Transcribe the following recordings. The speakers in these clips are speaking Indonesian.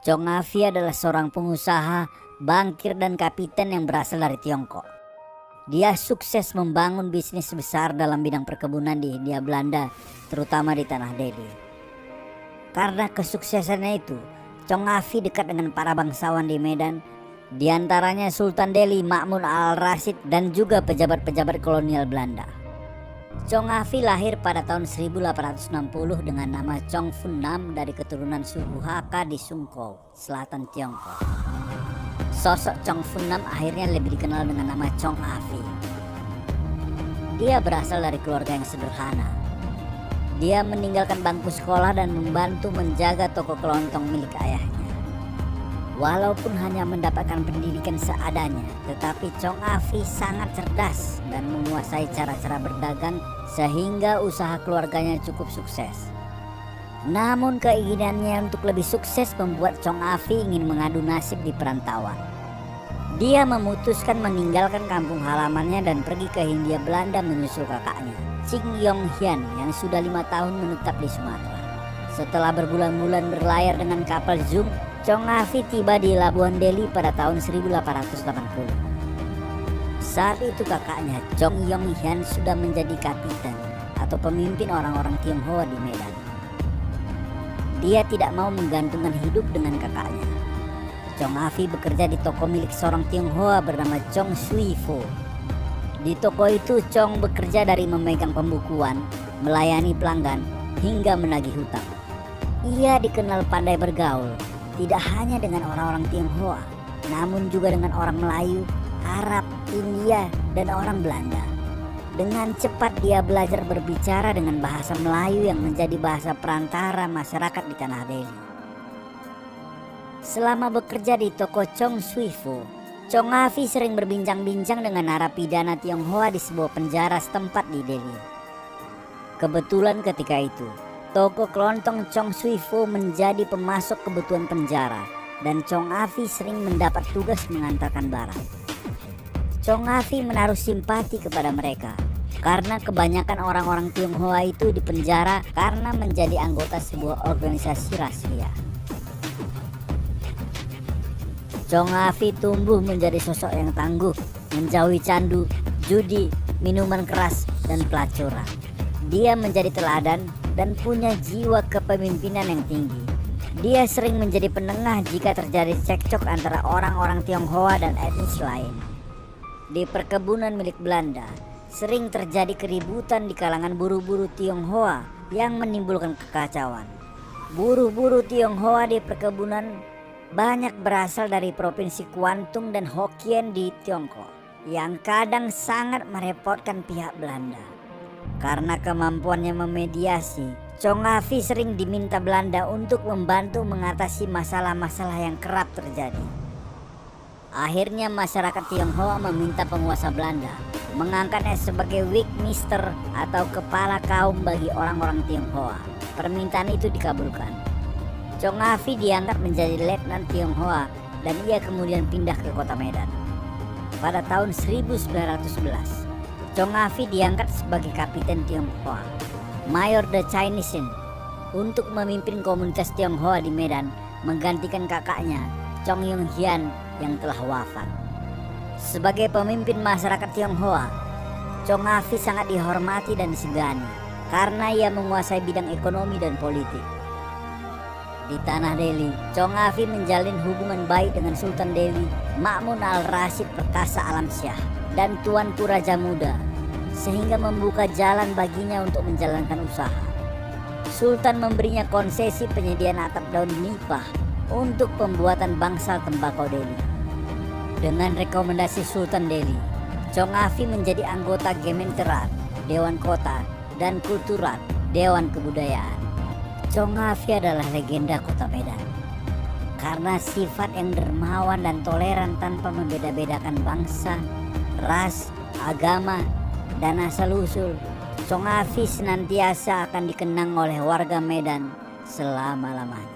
Chong Afi adalah seorang pengusaha, bankir dan kapiten yang berasal dari Tiongkok. Dia sukses membangun bisnis besar dalam bidang perkebunan di Hindia Belanda, terutama di Tanah Delhi. Karena kesuksesannya itu, Chong Afi dekat dengan para bangsawan di Medan, di antaranya Sultan Delhi Ma'mun al-Rashid dan juga pejabat-pejabat kolonial Belanda. Chong Afi lahir pada tahun 1860 dengan nama Chong Fun Nam dari keturunan suku Hakka di Sungkou, selatan Tiongkok. Sosok Chong Fun Nam akhirnya lebih dikenal dengan nama Chong Afi. Dia berasal dari keluarga yang sederhana. Dia meninggalkan bangku sekolah dan membantu menjaga toko kelontong milik ayahnya. Walaupun hanya mendapatkan pendidikan seadanya, tetapi Chong Afi sangat cerdas dan menguasai cara-cara berdagang sehingga usaha keluarganya cukup sukses. Namun keinginannya untuk lebih sukses membuat Chong Afi ingin mengadu nasib di perantauan. Dia memutuskan meninggalkan kampung halamannya dan pergi ke Hindia Belanda menyusul kakaknya, Ching Yong Hian, yang sudah 5 tahun menetap di Sumatera. Setelah berbulan-bulan berlayar dengan kapal Zoom, Chong Afi tiba di Labuan Delhi pada tahun 1880. Saat itu kakaknya, Chong Yong Hian, sudah menjadi kapiten atau pemimpin orang-orang Tionghoa di Medan. Dia tidak mau menggantungkan hidup dengan kakaknya. Chong Afi bekerja di toko milik seorang Tionghoa bernama Chong Sui Fo. Di toko itu Chong bekerja dari memegang pembukuan, melayani pelanggan, hingga menagih hutang. Ia dikenal pandai bergaul, tidak hanya dengan orang-orang Tionghoa, namun juga dengan orang Melayu, Arab, India, dan orang Belanda. Dengan cepat dia belajar berbicara dengan bahasa Melayu yang menjadi bahasa perantara masyarakat di Tanah Delhi. Selama bekerja di toko Chong Sui Fo, Chong Afi sering berbincang-bincang dengan narapidana Tionghoa di sebuah penjara setempat di Delhi. Kebetulan ketika itu, toko kelontong Chong Sui Fo menjadi pemasok kebutuhan penjara dan Chong Afi sering mendapat tugas mengantarkan barang. Chong Afi menaruh simpati kepada mereka karena kebanyakan orang-orang Tionghoa itu dipenjara karena menjadi anggota sebuah organisasi rahasia. Chong Afi tumbuh menjadi sosok yang tangguh, menjauhi candu, judi, minuman keras, dan pelacuran. Dia menjadi teladan dan punya jiwa kepemimpinan yang tinggi. Dia sering menjadi penengah jika terjadi cekcok antara orang-orang Tionghoa dan etnis lain. Di perkebunan milik Belanda, sering terjadi keributan di kalangan buruh-buruh Tionghoa yang menimbulkan kekacauan. Buruh-buruh Tionghoa di perkebunan banyak berasal dari provinsi Kwantung dan Hokkien di Tiongkok, yang kadang sangat merepotkan pihak Belanda. Karena kemampuannya memediasi, Chong Afi sering diminta Belanda untuk membantu mengatasi masalah-masalah yang kerap terjadi. Akhirnya masyarakat Tionghoa meminta penguasa Belanda mengangkatnya sebagai Wigmister atau kepala kaum bagi orang-orang Tionghoa. Permintaan itu dikabulkan. Chong Afi diangkat menjadi letnan Tionghoa dan ia kemudian pindah ke kota Medan. Pada tahun 1911, Chong Afi diangkat sebagai kapiten Tionghoa, Mayor the Chinese, untuk memimpin komunitas Tionghoa di Medan, menggantikan kakaknya Chong Yong Hian yang telah wafat. Sebagai pemimpin masyarakat Tionghoa, Chong Afi sangat dihormati dan disegani karena ia menguasai bidang ekonomi dan politik. Di Tanah Delhi, Chong Afi menjalin hubungan baik dengan Sultan Delhi Ma'mun al-Rashid Perkasa Alam Syah dan Tuanku Raja Muda, sehingga membuka jalan baginya untuk menjalankan usaha. Sultan memberinya konsesi penyediaan atap daun nipah untuk pembuatan bangsal tembakau Delhi. Dengan rekomendasi Sultan Delhi, Chong Afi menjadi anggota Gementerat, Dewan Kota, dan Kulturat, Dewan Kebudayaan. Chong Afi adalah legenda kota Medan karena sifat yang dermawan dan toleran tanpa membeda-bedakan bangsa, ras, agama, dan asal-usul. Chong Afi senantiasa akan dikenang oleh warga Medan selama-lamanya.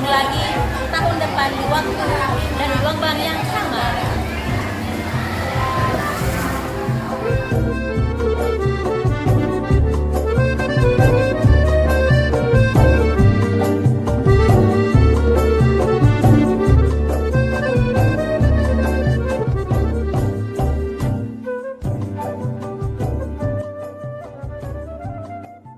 lagi tahun depan di waktu dan gelombang yang